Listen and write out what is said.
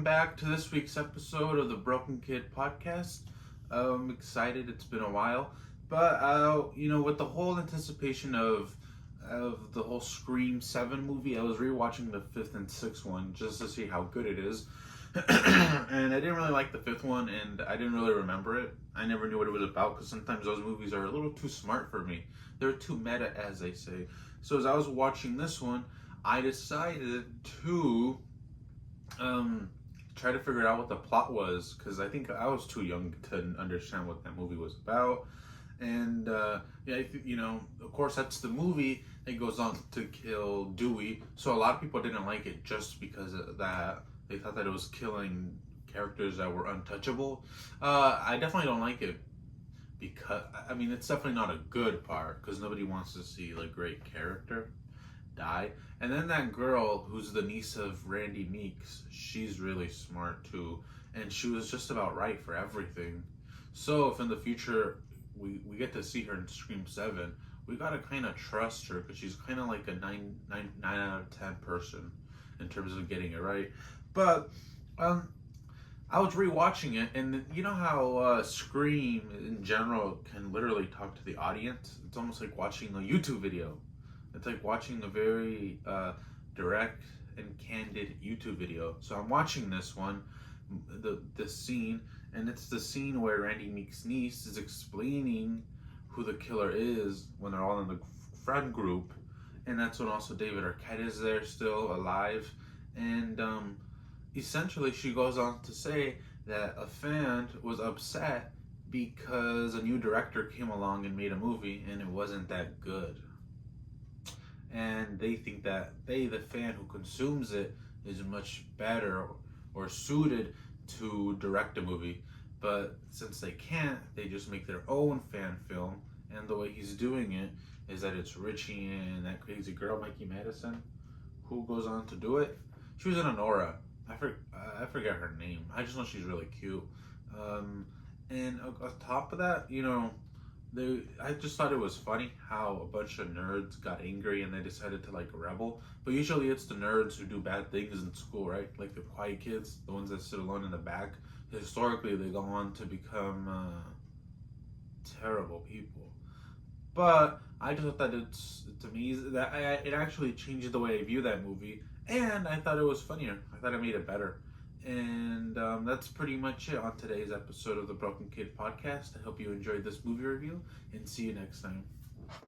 back to this week's episode of the Broken Kid podcast. I'm excited. It's been a while, but with the whole anticipation of the whole Scream 7 movie, I was rewatching the 5th and 6th one just to see how good it is. And I didn't really like the 5th one, and I didn't really remember it. I never knew what it was about because sometimes those movies are a little too smart for me. They're too meta, as they say. So as I was watching this one, I decided to try to figure out what the plot was, because I think I was too young to understand what that movie was about. And of course, that's the movie that goes on to kill Dewey. So a lot of people didn't like it just because of that. They thought that it was killing characters that were untouchable. I definitely don't like it because it's definitely not a good part, because nobody wants to see a great character die. And then that girl who's the niece of Randy Meeks, she's really smart too, and she was just about right for everything. So if in the future we get to see her in Scream 7, we gotta kind of trust her, because she's kind of like a 9 out of 10 person in terms of getting it right. But I was rewatching it, and you know how Scream in general can literally talk to the audience? It's almost like watching a YouTube video. It's like watching a very direct and candid YouTube video. So I'm watching this one, the scene, and it's the scene where Randy Meek's niece is explaining who the killer is when they're all in the friend group, and that's when also David Arquette is there still alive, and essentially she goes on to say that a fan was upset because a new director came along and made a movie and it wasn't that good. And they think that the fan who consumes it, is much better or suited to direct a movie. But since they can't, they just make their own fan film. And the way he's doing it is that it's Richie and that crazy girl, Mikey Madison, who goes on to do it. She was in Anora. I forget her name. I just know she's really cute. And on top of that, I just thought it was funny how a bunch of nerds got angry and they decided to rebel. But usually it's the nerds who do bad things in school, right? Like the quiet kids, the ones that sit alone in the back. Historically, they go on to become terrible people. But I just thought that it's amazing that it actually changed the way I view that movie, and I thought it was funnier. I thought it made it better. And that's pretty much it on today's episode of the Broken Kid podcast. I hope you enjoyed this movie review, and see you next time.